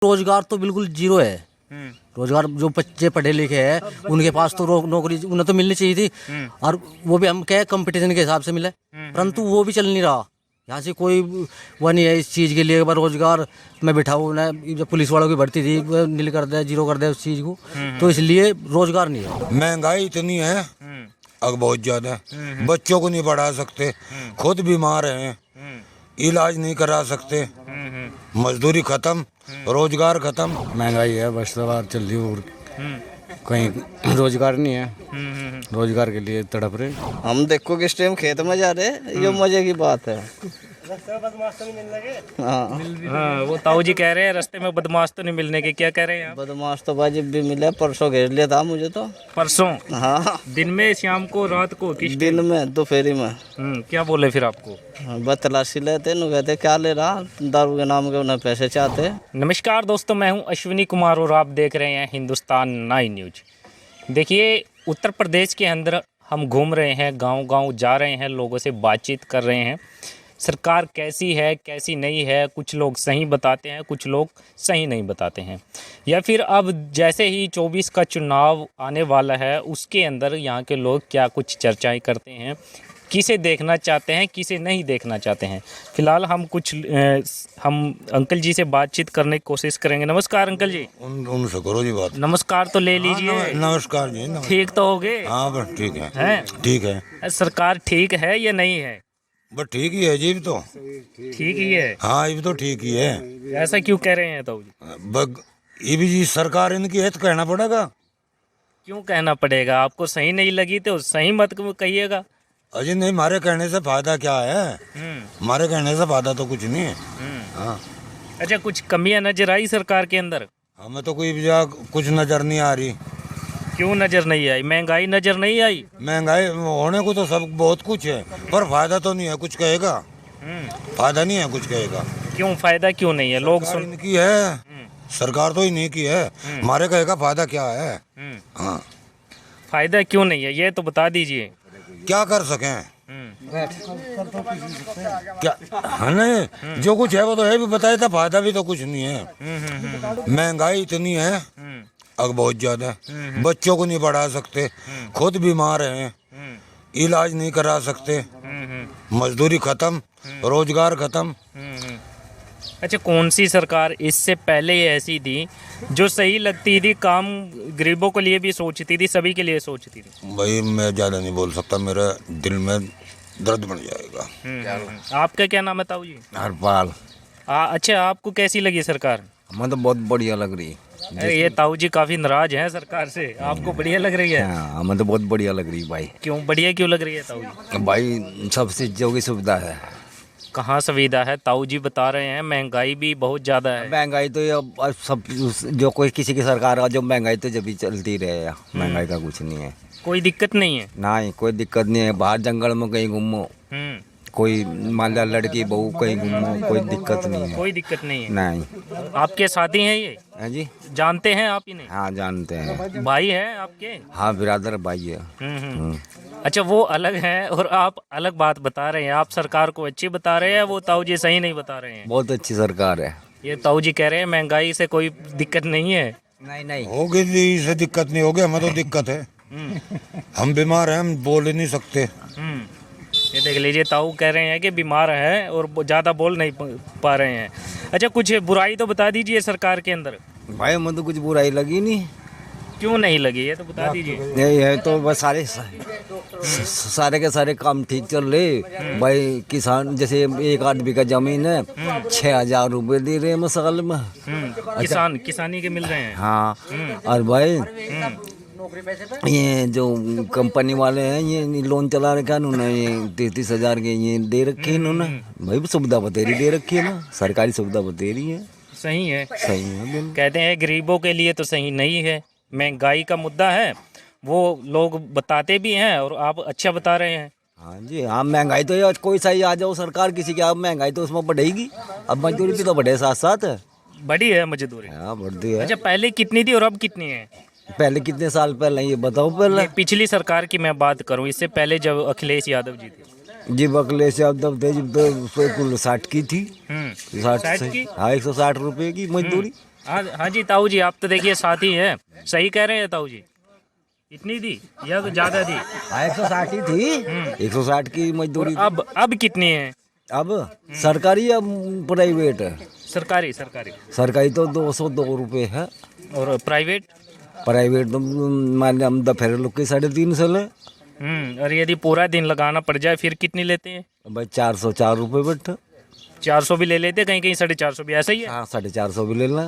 रोजगार तो बिल्कुल जीरो है। रोजगार जो बच्चे पढ़े लिखे हैं उनके पास तो नौकरी उन्हें तो मिलनी चाहिए थी, और वो भी हम क्या कंपटीशन के हिसाब से मिले, परंतु वो भी चल नहीं रहा। यहाँ से कोई वो नहीं है इस चीज़ के लिए। रोजगार में बिठाओ ना, जब पुलिस वालों की भर्ती थी वो नील कर दे, जीरो कर दे उस चीज़ को, तो इसलिए रोजगार नहीं है। महंगाई इतनी है अब बहुत ज़्यादा, बच्चों को नहीं पढ़ा सकते, खुद बीमार हैं, इलाज नहीं करा सकते, मजदूरी खत्म, रोजगार खत्म। महंगाई है बस सवार चल रही और कहीं रोजगार नहीं है, रोजगार के लिए तड़प रहे। हम देखो किस टाइम खेत में जा रहे, ये मजे की बात है। हाँ, वो ताऊ जी कह रहे हैं रास्ते में बदमाश तो नहीं मिलने के। क्या कह रहे हैं आप? बदमाश तो वाजिब भी मिले, परसों घेर लिया था मुझे तो। परसों? हाँ, दिन में, शाम को, रात को, किस दिन में, दोपहरी में। क्या बोले फिर आपको? बस तलाशी लेते न, कहते क्या ले रहा, दारू के नाम के उन्हें पैसे चाहते। नमस्कार दोस्तों, मैं हूं अश्विनी कुमार और आप देख रहे हैं हिंदुस्तान 9 न्यूज। देखिए, उत्तर प्रदेश के अंदर हम घूम रहे हैं, गांव-गांव जा रहे हैं, लोगों से बातचीत कर रहे हैं। सरकार कैसी है, कैसी नहीं है, कुछ लोग सही बताते हैं, कुछ लोग सही नहीं बताते हैं। या फिर अब जैसे ही 24 का चुनाव आने वाला है, उसके अंदर यहाँ के लोग क्या कुछ चर्चाएं करते हैं, किसे देखना चाहते हैं, किसे नहीं देखना चाहते हैं। फिलहाल हम हम अंकल जी से बातचीत करने की कोशिश करेंगे। नमस्कार अंकल जी। उनसे करो जी बात। नमस्कार तो ले लीजिए। नमस्कार जी। ठीक तो हो गए? हाँ बस ठीक है। हैं? ठीक है। सरकार ठीक है या नहीं है? बस ठीक ही है जी, तो ठीक ही है। हाँ ये तो ठीक ही है। ऐसा क्यों कह रहे हैं ताऊ जी? ये भी जी सरकार इनकी है तो कहना पड़ेगा। क्यों कहना पड़ेगा? आपको सही नहीं लगी तो सही मत कहिएगा। अजी नहीं, हमारे कहने से फायदा क्या है? हमारे कहने से फायदा तो कुछ नहीं है। हाँ। अच्छा, कुछ कमियां नजर आई सरकार के अंदर? हमें तो कोई कुछ नजर नहीं आ रही। क्यों नजर नहीं आई? महंगाई नजर नहीं आई? महंगाई होने को तो सब बहुत कुछ है, पर फायदा तो नहीं है कुछ कहेगा। फायदा नहीं है कुछ कहेगा। क्यों फायदा क्यों नहीं है? लोग सरकार इनकी है, सरकार तो इन्हीं की है, हमारे कहेगा फायदा क्या है? हाँ। फायदा क्यों नहीं है ये तो बता दीजिए। क्या कर सकें? क्या है नहीं, जो कुछ है वो तो है भी, बताया था फायदा भी तो कुछ नहीं है। महंगाई इतनी है अब बहुत ज्यादा, बच्चों को नहीं पढ़ा सकते, खुद बीमार हैं, इलाज नहीं करा सकते, मजदूरी खत्म, रोजगार खत्म। अच्छा, कौन सी सरकार इससे पहले ही ऐसी थी जो सही लगती थी, काम गरीबों के लिए भी सोचती थी, सभी के लिए सोचती थी? भाई मैं ज्यादा नहीं बोल सकता, मेरे दिल में दर्द बन जाएगा। आपका क्या नाम है ताऊ जी? हरपाल। अच्छा, आपको कैसी लगी सरकार? हमें तो बहुत बढ़िया लग रही। ये ताऊ जी काफी नाराज हैं सरकार से, आपको बढ़िया लग रही है? हाँ, हमें तो बहुत बढ़िया लग रही भाई। क्यों बढ़िया क्यों लग रही है ताऊ जी? भाई सब चीज़ों की सुविधा है। कहाँ सुविधा है? ताऊ जी बता रहे हैं महंगाई भी बहुत ज्यादा है। महंगाई तो ये अब सब जो कोई किसी की सरकार आ, जो महंगाई तो जब भी चलती रहे, महंगाई का कुछ नहीं है। कोई दिक्कत नहीं है? नहीं, कोई दिक्कत नहीं है। बाहर जंगल में कहीं घूमो, कोई मान लिया लड़की बहू कहीं घूमो, कोई दिक्कत नहीं है। कोई दिक्कत नहीं है? नहीं। आपके साथी हैं ये? है जी। जानते हैं आप इन्हें? हाँ जानते हैं। भाई हैं आपके? हाँ बिरादर भाई है। अच्छा, वो अलग हैं और आप अलग बात बता रहे हैं। आप सरकार को अच्छी बता रहे हैं, वो ताऊ जी सही नहीं बता रहे हैं। बहुत अच्छी सरकार है। ये ताऊ जी कह रहे हैं महंगाई से कोई दिक्कत नहीं है। नहीं नहीं होगी जी, इससे दिक्कत नहीं होगी, हमें तो दिक्कत है। हम बीमार हैं, हम बोल ही नहीं सकते। ये देख लीजिए, ताऊ कह रहे हैं कि बीमार हैं और ज़्यादा बोल नहीं पा रहे हैं। अच्छा, कुछ बुराई तो बता दीजिए सरकार के अंदर। भाई हमें तो कुछ बुराई लगी नहीं। क्यों नहीं लगी ये तो बता दीजिए। यही है तो बस सारे के सारे काम ठीक चल रहे। भाई किसान जैसे 1-8 बीघा जमीन है, 6,000 रुपये दे रहे हैं साल में। किसानी के मिल रहे हैं। हाँ, और भाई ये जो कंपनी वाले हैं ये लोन चला रखा है उन्होंने, ये 33,000 के ये दे रखे इन्होंने। भाई सुविधा बतेरी दे रखी है ना, सरकारी सुविधा बतेरी है। सही है? सही है। कहते हैं गरीबों के लिए तो सही नहीं है। महंगाई का मुद्दा है, वो लोग बताते भी हैं और आप अच्छा बता रहे हैं। हाँ जी। हाँ, महंगाई तो ये कोई सही आ जाओ सरकार किसी की, अब महंगाई तो उसमें बढ़ेगी। अब मजदूरी भी तो बढ़े साथ साथ है। बड़ी है मजदूरी? हाँ बढ़ती है। अच्छा, पहले कितनी थी और अब कितनी है? पहले कितने साल पहले ये बताओ पहले। पिछली सरकार की मैं बात करूं, इससे पहले जब अखिलेश यादव जी थे। जी अखिलेश यादव थे जब तो कुल 60 की थी। 60 की? हाँ 160 रुपए की मजदूरी। हाँ हाँ जी ताऊ जी, आप तो देखिए साथी हैं, सही कह रहे हैं ताऊ जी। इतनी दी या तो ज्यादा दी? 160 ही थी, 160 की मजदूरी। अब कितनी है? अब सरकारी या प्राइवेट है? सरकारी सरकारी। सरकारी तो 202 रुपये है, और प्राइवेट? प्राइवेट तो मान लिया हम दोपहर लोग के 350 ले। और यदि पूरा दिन लगाना पड़ जाए फिर कितनी लेते हैं? भाई 404 रुपये बैठा। 400 भी ले लेते, कहीं कहीं 450 भी, ऐसा ही है? हाँ 450 भी लेना।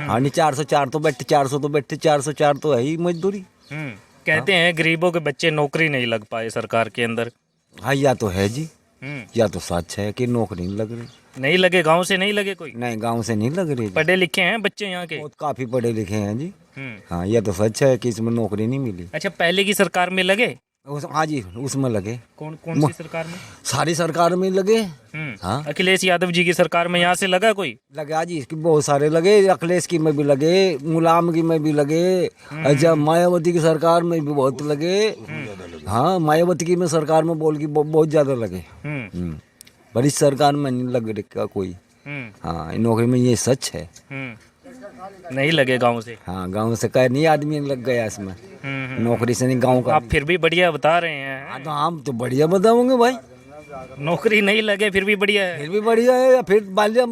हाँ नहीं 404 तो बैठे, 400 तो बैठे, 404 तो है ही मजदूरी। कहते हैं गरीबों के बच्चे नौकरी नहीं लग पाए सरकार के अंदर। हाँ या तो है जी, या तो सच है कि नौकरी नहीं लग रही। नहीं लगे, गांव से नहीं लगे कोई? नहीं गांव से नहीं लग रही। पढ़े लिखे हैं बच्चे यहाँ के? बहुत काफी पढ़े लिखे हैं जी। हाँ यह तो सच है कि इसमें नौकरी नहीं मिली। अच्छा, पहले की सरकार में लगे? हाँ जी उसमें लगे। कौन सी सरकार में? सारी सरकार में लगे। हाँ अखिलेश यादव जी की सरकार में यहाँ से लगा कोई? लगा जी, इसकी बहुत सारे लगे, अखिलेश की में भी लगे, मुलायम की में भी लगे। अच्छा मायावती की सरकार में भी बहुत लगे। हाँ मायावती की में सरकार में बोल की बहुत ज्यादा लगे। पर इस सरकार में नहीं लग रहा कोई। हाँ नौकरी में ये सच है। नहीं लगे गांव से? हाँ गांव से कह नहीं आदमी लग गया इसमें, नौकरी से नहीं गांव का। आप फिर भी बढ़िया बता रहे हैं। हाँ तो हम तो बढ़िया बताओगे भाई, नौकरी नहीं लगे फिर भी बढ़िया है। फिर भी बढ़िया है, या फिर बाल्य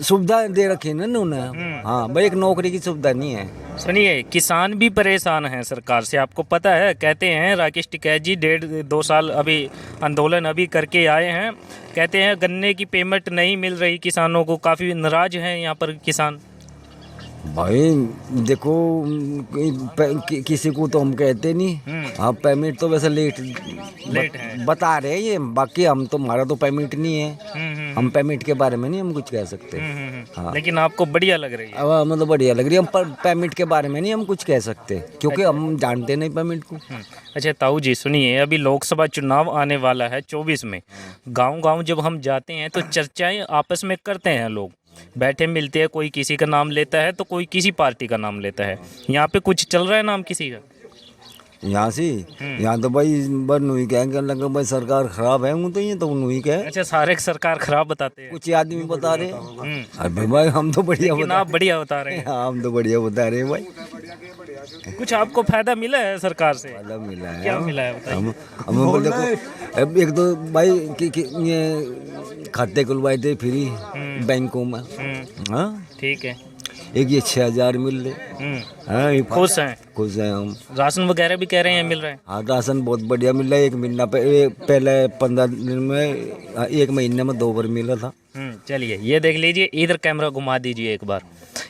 सुविधा दे रखी है ना उन्होंने। हाँ भाई एक नौकरी की सुविधा नहीं है। सुनिए, किसान भी परेशान हैं सरकार से, आपको पता है? कहते हैं राकेश टिकैत जी 1.5-2 साल अभी आंदोलन अभी करके आए हैं, कहते हैं गन्ने की पेमेंट नहीं मिल रही किसानों को, काफ़ी नाराज हैं यहाँ पर किसान। भाई देखो किसी को तो हम कहते नहीं। हाँ पेमेंट तो वैसे लेट है बता रहे हैं ये, बाकी हम तो हमारा तो पेमेंट नहीं है। हम पेमेंट के बारे में नहीं हम कुछ कह सकते। हाँ। लेकिन आपको बढ़िया लग रही है? अब मतलब बढ़िया लग रही है, हम पर पेमेंट के बारे में नहीं हम कुछ कह सकते, क्योंकि हम जानते नहीं पेमेंट को। अच्छा ताऊ जी सुनिए, अभी लोकसभा चुनाव आने वाला है 24 में। गांव-गांव जब हम जाते हैं तो चर्चाएं आपस में करते हैं, लोग बैठे मिलते हैं, कोई किसी का नाम लेता है तो कोई किसी पार्टी का नाम लेता है। यहाँ पे कुछ चल रहा है नाम किसी का? यहाँ से यहाँ तो भाई बस नुई कहेंगे लगा भाई सरकार खराब है, तो ये तो नुई कहे। अच्छा, सारे सरकार खराब बताते हैं? कुछ आदमी बता रहे हैं। अरे भाई हम तो बढ़िया आप बढ़िया बता रहे हैं। हाँ हम तो बढ़िया बता रहे हैं भाई। कुछ आपको फायदा मिला है सरकार से? फायदा मिला है। क्या मिला है बताइए? हम देखो एक तो भाई ये खाते खुलवाए थे फ्री बैंकों में। हाँ ठीक है। एक ये 6000 मिल रहे। खुश हैं? खुश हैं हम। राशन वगैरह भी कह रहे हैं मिल रहे हैं? हाँ राशन बहुत बढ़िया मिल रहा है। एक महीना पहले 15 दिन में, 1 महीने में 2 बार मिला था। चलिए ये देख लीजिए, इधर कैमरा घुमा दीजिए एक बार,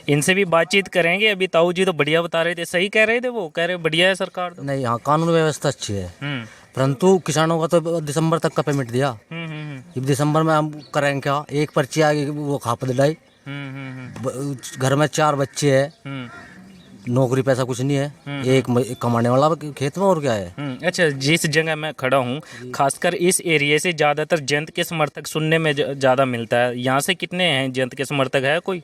इनसे भी बातचीत करेंगे। अभी ताऊ जी तो बढ़िया बता रहे थे, सही कह रहे थे, वो कह रहे बढ़िया है सरकार तो। नहीं हाँ कानून व्यवस्था अच्छी है, परंतु किसानों का तो दिसंबर तक का पेमेंट दिया। अब दिसंबर में हम करेंगे क्या? एक पर्ची आ गई वो खाप दिलाई। घर में 4 बच्चे हैं, नौकरी पैसा कुछ नहीं है, एक कमाने वाला खेत में, और क्या है। अच्छा, जिस जगह मैं खड़ा हूँ खासकर इस एरिया से ज़्यादातर जयंत के समर्थक सुनने में ज़्यादा मिलता है। यहाँ से कितने हैं जयंत के समर्थक? है कोई?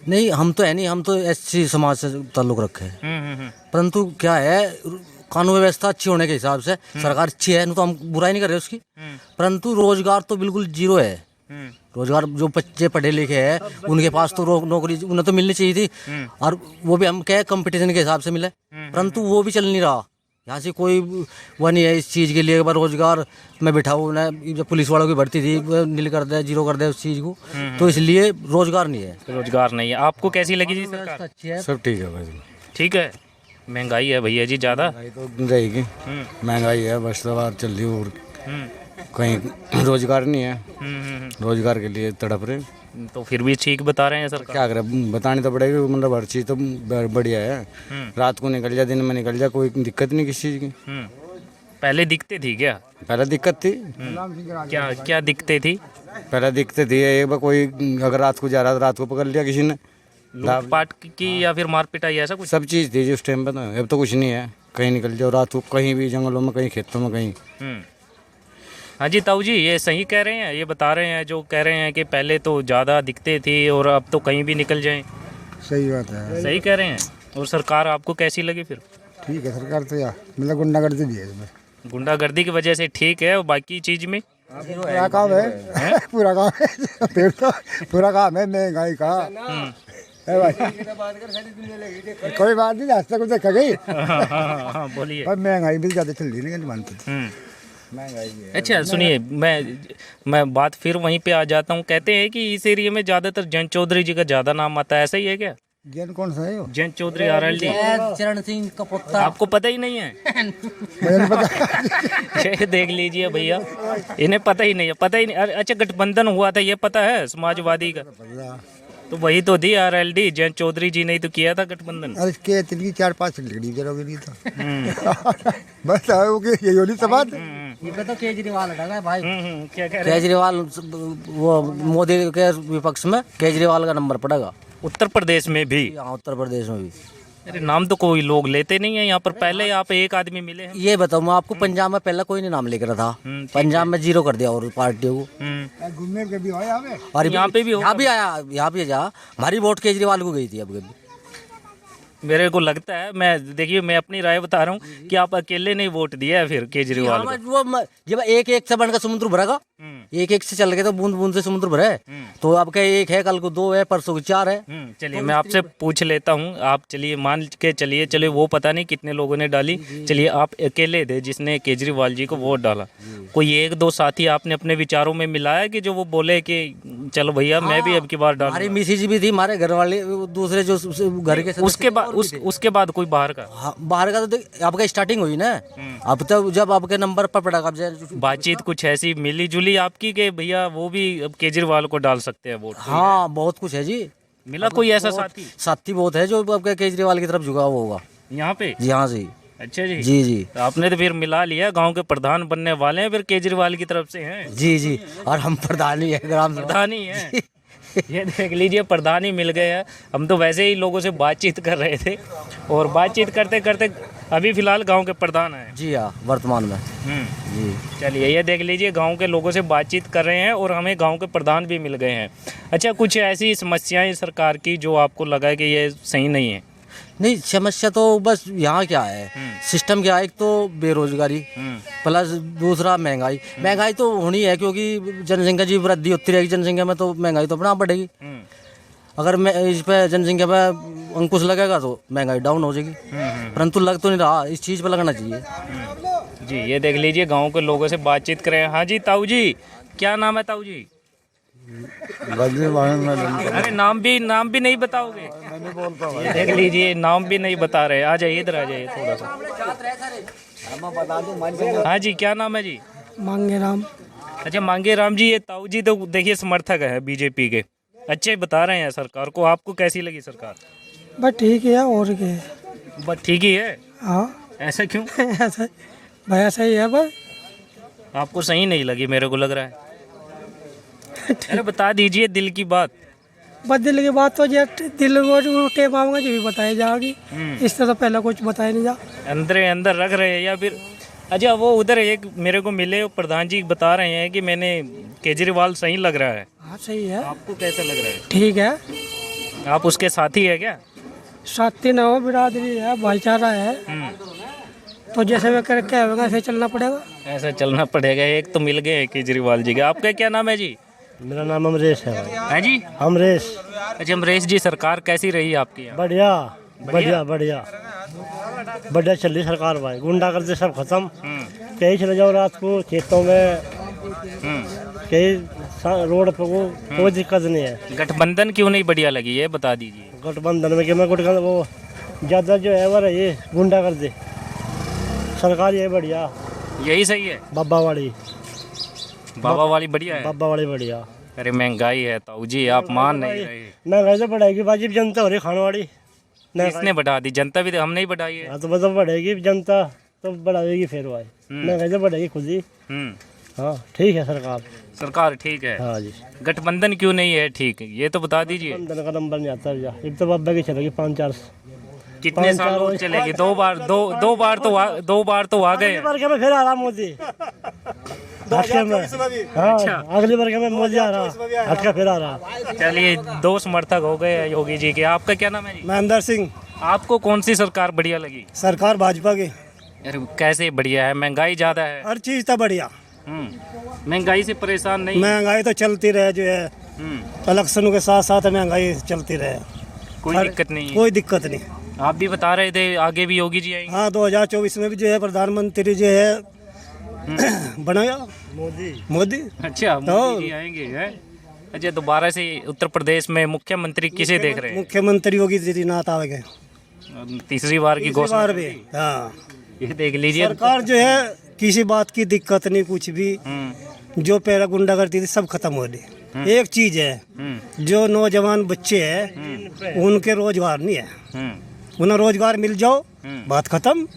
नहीं हम तो है नहीं, हम तो एससी समाज से ताल्लुक रखे हैं। परंतु क्या है, कानून व्यवस्था अच्छी होने के हिसाब से सरकार अच्छी है, तो हम बुराई नहीं कर रहे उसकी, परंतु रोजगार तो बिल्कुल जीरो है। रोजगार जो बच्चे पढ़े लिखे हैं उनके पास तो नौकरी उन्हें तो मिलनी चाहिए थी, और वो भी हम क्या कंपटीशन के हिसाब से मिले, परंतु वो भी चल नहीं रहा। यहाँ से कोई वो नहीं है इस चीज़ के लिए, रोजगार में बिठाओ ना, जब पुलिस वालों की भर्ती थी नील कर दे, जीरो कर दे उस चीज़ को, तो इसलिए रोजगार नहीं है। रोजगार नहीं है। आपको कैसी लगी जी सरकार? अच्छी है, सब ठीक है भाई। ठीक है। महंगाई है भैया जी ज़्यादा? तो रहेगी, महंगाई है बस सवार चल रही, और कहीं रोजगार नहीं है, रोजगार के लिए तड़प रहे। तो फिर भी ठीक बता रहे हैं सरकार। क्या करें, बतानी तो पड़ेगी, मतलब हर चीज़ तो बढ़िया है। रात को निकल जा, दिन में निकल जा, कोई दिक्कत नहीं किसी चीज़ की। पहले दिक्कत थी क्या? पहले दिक्कत थी। क्या क्या दिक्कतें थी? पहले दिक्कत थी एक बार, कोई अगर रात को जा रहा था, रात को पकड़ लिया किसी ने, लूटपाट की या फिर मारपीटाई ऐसा कुछ? सब चीज़ थी उस टाइम पर। अब तो कुछ नहीं है, कहीं निकल जाओ रात को, कहीं भी जंगलों में, कहीं खेतों में, कहीं। हाँ जी ताऊ जी, ये सही कह रहे हैं, ये बता रहे हैं जो कह रहे हैं कि पहले तो ज़्यादा दिक्कतें थी और अब तो कहीं भी निकल जाएं। सही बात है, सही कह रहे हैं। और सरकार आपको कैसी लगी फिर? ठीक है सरकार तो, यार मतलब गुंडागर्दी दी है इसमें। गुंडागर्दी की वजह से ठीक है, और बाकी चीज़ में पूरा काम है, पूरा काम है, पूरा काम है महंगाई का। है भाई कोई बात नहीं आज तक देखा गई हाँ बोलिए। पर महंगाई भी ज़्यादा चल रही है नहीं मानते महंगाई भी है अच्छा सुनिए, मैं बात फिर वहीं पे आ जाता हूँ। कहते हैं कि इस एरिया में ज़्यादातर जयंत चौधरी जी का ज़्यादा नाम आता है, ऐसा ही है क्या? जैन कौन सा है वो जयंत चौधरी RLD चरण सिंह का पुत्र आपको पता ही नहीं है? मुझे नहीं पता ये देख लीजिए भैया, इन्हें पता ही नहीं है, पता ही नहीं। अच्छा गठबंधन हुआ था ये पता है समाजवादी का? तो वही तो थी RLD, जयंत चौधरी जी ने ही तो किया था गठबंधन। अरे इसके तिनकी 4-5 लकड़ी जरोगे नहीं तो बस आओ कि ये होली सब बात ये पे तो केजरीवाल हटा गया भाई। क्या कह रहे हैं? केजरीवाल वो मोदी के विपक्ष में केजरीवाल का नंबर पड़ेगा उत्तर प्रदेश में भी? यहाँ उत्तर प्रदेश में भी। अरे नाम तो कोई लोग लेते नहीं है यहाँ पर। पहले यहाँ पे एक आदमी मिले हैं। ये बताऊँ मैं आपको, पंजाब में पहले कोई नहीं नाम लेकर था, पंजाब में 0 कर दिया और पार्टियों को। घूमने के भी आए हमें और यहाँ पे भी होगा। यहाँ भी आया, यहाँ भी जा हमारी वोट केजरीवाल को गई थी अब कभी। मेरे को लगता है, मैं देखिए मैं अपनी राय बता रहा हूँ कि आप अकेले नहीं वोट दिया है फिर केजरीवाल को। जब एक से बनकर समुद्र भरेगा, एक से चल गए तो बूंद बूंद से समुद्र भरे। तो आपका 1 है, कल को 2 है, परसों को 4 है। चलिए मैं आपसे पूछ लेता हूँ, आप चलिए मान के चलिए, चलिए वो पता नहीं कितने लोगों ने डाली, चलिए आप अकेले थे जिसने केजरीवाल जी को वोट डाला। कोई 1-2 साथी आपने अपने विचारों में मिलाया कि जो वो बोले कि चलो भैया मैं भी अब की बार डालूंगा? हमारी मिसेज भी थी, हमारे घर वाले दूसरे जो घर के उसके बाद कोई बाहर का? हाँ, बाहर का तो आपका स्टार्टिंग हुई ना। अब तो जब आपके नंबर पर पड़ेगा बातचीत कुछ ऐसी मिली जुली आपकी कि भैया वो भी अब केजरीवाल को डाल सकते हैं वोट? हाँ बहुत कुछ है जी। मिला कोई ऐसा साथी बहुत है जो आपके केजरीवाल की तरफ झुका हुआ होगा यहाँ पे? जी हाँ जी। अच्छा जी जी तो आपने तो फिर मिला लिया, गांव के प्रधान बनने वाले हैं फिर केजरीवाल की तरफ से हैं? जी और हम प्रधान ही है, ग्राम प्रधान ही है। ये देख लीजिए प्रधान ही मिल गए हैं। हम तो वैसे ही लोगों से बातचीत कर रहे थे और बातचीत करते करते अभी फिलहाल गांव के प्रधान हैं। जी हाँ वर्तमान में। जी चलिए ये देख लीजिए गांव के लोगों से बातचीत कर रहे हैं और हमें गांव के प्रधान भी मिल गए हैं। अच्छा कुछ ऐसी समस्याएं सरकार की जो आपको लगा कि ये सही नहीं है? नहीं समस्या तो बस यहाँ क्या है, सिस्टम क्या है, एक तो बेरोजगारी प्लस दूसरा महंगाई तो होनी है क्योंकि जनसंख्या जी वृद्धि होती रहेगी, जनसंख्या में तो महंगाई तो अपना बढ़ेगी। अगर मैं इस पे जनसंख्या पे अंकुश लगेगा तो महंगाई डाउन हो जाएगी, परंतु लग तो नहीं रहा, इस चीज़ पे लगना चाहिए। जी ये देख लीजिए गाँव के लोगों से बातचीत करें। हाँ जी ताऊ जी, क्या नाम है ताऊ जी? अरे नाम भी नहीं बताओगे? ये देख लीजिए नाम भी नहीं बता रहे। आ जाइए इधर, आ जाइए थोड़ा सा। हाँ जी क्या नाम है जी? मांगे राम। अच्छा मांगे राम जी, ये ताऊ जी तो देखिए समर्थक है बीजेपी के, अच्छे बता रहे हैं सरकार को। आपको कैसी लगी सरकार? बस ठीक है और क्या है? बस ठीक ही है। हाँ ऐसा क्यों? ऐसा भैया सही है बस। आपको सही नहीं लगी मेरे को लग रहा है। अरे बता दीजिए दिल की बात। बस दिल की बात तो जो दिल वो टेप आऊँगा जो भी बताई जाएगी, इस तरह तो पहले कुछ बताया नहीं जा। अंदर रख रहे हैं या फिर? अच्छा वो उधर एक मेरे को मिले प्रधान जी बता रहे हैं कि मैंने केजरीवाल सही लग रहा है। हाँ सही है। आपको कैसा लग रहा है? ठीक है। आप उसके साथी है क्या? साथी न हो, बिरादरी है, भाईचारा है, तो जैसे वे करके आएगा ऐसे चलना पड़ेगा। ऐसा चलना पड़ेगा। एक तो मिल गए केजरीवाल जी के। आपका क्या नाम है जी? मेरा नाम अमरेश है। है जी अमरेश। अच्छा अमरेश जी, सरकार कैसी रही आपकी यहाँ? बढ़िया बढ़िया बढ़िया बढ़िया चल रही सरकार भाई। गुंडागर्दी सब खत्म। कहीं चले जाओ रात को खेतों में, कहीं रोड पे को कोई दिक्कत नहीं है। गठबंधन क्यों नहीं बढ़िया लगी ये बता दीजिए। गठबंधन में क्या मैं वो ज़्यादा जो है वो ये गुंडागर्दी, सरकार ये बढ़िया। यही सही है? बाबा वाली बढ़िया है। बाबा वाली बढ़िया। अरे महंगाई है ताऊ जी, आप मान नहीं रहे। महंगाई तो बढ़ेगी बाजी, जनता हो रही खाने वाली। किसने बढ़ा दी? जनता भी तो हम नहीं बढ़ाई है। हाँ तो मतलब बढ़ेगी जनता तो बढ़ाएगी फिर भाई। महंगाई तो बढ़ेगी खुद ही। हाँ ठीक है सरकार ठीक है। हाँ जी। गठबंधन क्यों नहीं है ठीक, ये तो बता दीजिए। गठबंधन का नंबर नहीं आता भैया। एक तो बाबा की चलेगी 5-4 कितने साल और चलेगी? दो बार तो आ गए। फिर आ रहा मोदी। अच्छा अगली बार में मोदी आ रहा, हटका फिर आ रहा। चलिए 2 समर्थक हो गए योगी जी के। आपका क्या नाम है जी? महेंद्र सिंह। आपको कौन सी सरकार बढ़िया लगी? सरकार भाजपा की। अरे कैसे बढ़िया है? महंगाई ज्यादा है। हर चीज तो बढ़िया। महंगाई से परेशान नहीं? महंगाई तो चलती रहे जो है, इलेक्शन के साथ साथ महंगाई चलती रहे। कोई दिक्कत नहीं है। कोई दिक्कत नहीं। आप भी बता रहे थे आगे भी योगी जी आएंगे। हाँ 2024 में भी जो है प्रधानमंत्री जो है बनाया मोदी। अच्छा मोदी जी आएंगे हैं। अच्छा दोबारा से उत्तर प्रदेश में मुख्यमंत्री किसे देख रहे हैं? मुख्यमंत्री योगी आदित्यनाथ आएंगे तीसरी बार की घोषणा बार भी। हाँ ये देख लीजिए। सरकार जो है किसी बात की दिक्कत नहीं, कुछ भी जो पहला गुंडागर्दी थी सब खत्म हो रही। एक चीज है जो नौजवान बच्चे हैं उनके रोजगार नहीं है, उन्हें रोजगार मिल जाओ बात खत्म।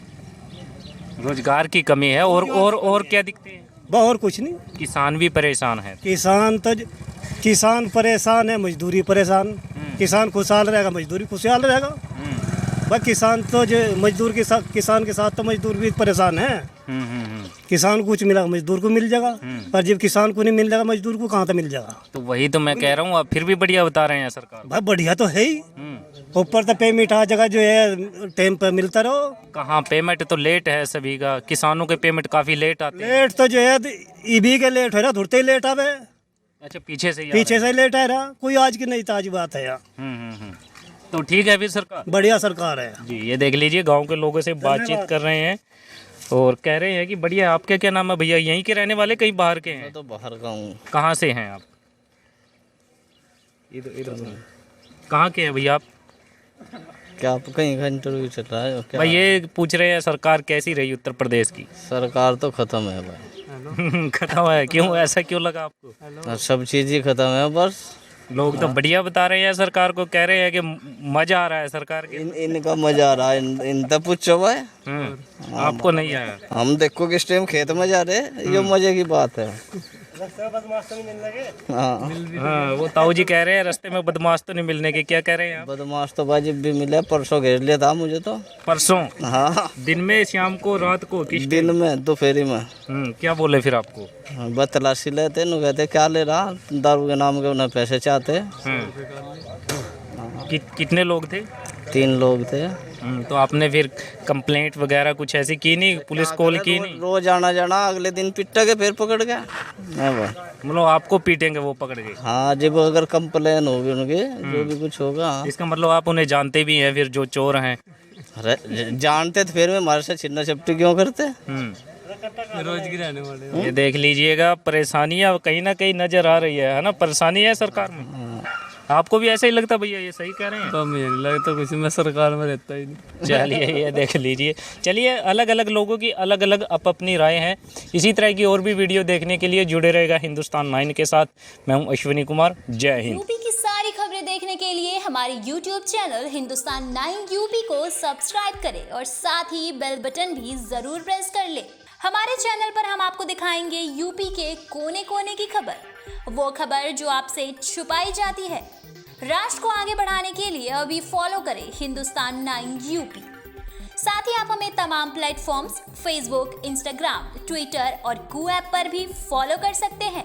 रोजगार की कमी है और क्या दिखते हैं? और कुछ नहीं। किसान भी परेशान है। किसान परेशान है, मजदूरी परेशान। किसान खुशहाल रहेगा, मजदूरी खुशहाल रहेगा। बस किसान तो जो मजदूर के साथ, किसान के साथ तो मजदूर भी परेशान है। किसान को कुछ मिला मजदूर को मिल जाएगा, पर जब किसान को नहीं मिल जाएगा मजदूर को कहाँ से मिल जाएगा? तो वही तो मैं कह रहा हूँ, आप फिर भी बढ़िया बता रहे हैं सरकार। भाई बढ़िया तो है ही, ऊपर तो पेमेंट आ जगह जो है टाइम पर मिलता रहो। कहाँ पेमेंट तो लेट है सभी का, किसानों के पेमेंट काफी लेट आते हैं। लेट तो जो है ईबी के लेट हो रहा, धुरते ही लेट आवे। अच्छा पीछे से ही लेट आ रहा, कोई आज की नहीं ताजी बात है यार। तो ठीक है फिर सरकार बढ़िया सरकार है जी। ये देख लीजिए गांव के लोगों से बातचीत कर रहे हैं और कह रहे हैं कि बढ़िया। आपके क्या नाम है भैया? यहीं के रहने वाले कहीं बाहर के हैं? मैं तो बाहर का हूँ। कहाँ से हैं आप? इधर कहाँ के हैं भैया आप? क्या आप कहीं का इंटरव्यू चल रहा है क्या? भाई ये पूछ रहे हैं सरकार कैसी रही उत्तर प्रदेश की? सरकार तो खत्म है भाई। खत्म है? क्यों, ऐसा क्यों लगा आपको? सब चीज़ ही खत्म है बस। लोग तो बढ़िया बता रहे हैं सरकार को, कह रहे हैं कि मजा आ रहा है सरकार के। इनका मजा आ रहा है, इनका पूछो भाई। आपको नहीं आया? हम देखो किस टाइम खेत में जा रहे, ये मजे की बात है। हाँ वो ताऊ जी कह रहे हैं रास्ते में बदमाश तो नहीं मिलने के। क्या कह रहे हैं आप? बदमाश तो भाई जब भी मिले, परसों घेर लिया था मुझे तो। परसों? हाँ दिन में, शाम को, रात को? किस दिन में, दोपहरी में। क्या बोले फिर आपको? बस तलाशी लेते न, कहते क्या ले रहा, दारू के नाम के उन्हें पैसे चाहते। कितने लोग थे? 3 लोग थे। तो आपने फिर कंप्लेंट वगैरह कुछ ऐसी की नहीं? पुलिस कॉल की नहीं? रोज आना जाना, अगले दिन पिटा के फिर पकड़ गया। मतलब आपको पीटेंगे वो पकड़ के? हाँ जब अगर कंप्लेन होगी उनके, जो भी कुछ होगा। इसका मतलब आप उन्हें जानते भी हैं फिर, जो चोर हैं? अरे जानते तो फिर हमारे से छिन्ना चपटी क्यों करते? रोज की रहने वाले। ये देख लीजिएगा, परेशानियां कहीं ना कहीं नजर आ रही है ना? परेशानी है सरकार में। आपको भी ऐसा ही लगता भैया? ये सही कह रहे हैं? तो मुझे नहीं लगता कुछ, मैं सरकार में रहता ही नहीं। चलिए ये देख लीजिए। चलिए अलग अलग लोगों की अलग अलग अपनी राय हैं। इसी तरह की और भी वीडियो देखने के लिए जुड़े रहेगा हिंदुस्तान 9 के साथ। मैं हूं अश्विनी कुमार। जय हिंद। यूपी की सारी खबरें देखने के लिए हमारे YouTube चैनल हिंदुस्तान 9 यूपी को सब्सक्राइब करें और साथ ही बेल बटन भी जरूर प्रेस कर लें। हमारे चैनल पर हम आपको दिखाएंगे यूपी के कोने कोने की खबर, वो खबर जो आपसे छुपाई जाती है। राष्ट्र को आगे बढ़ाने के लिए अभी फॉलो करें हिंदुस्तान 9 यूपी। साथ ही आप हमें तमाम प्लेटफॉर्म्स फेसबुक, इंस्टाग्राम, ट्विटर और कू ऐप पर भी फॉलो कर सकते हैं।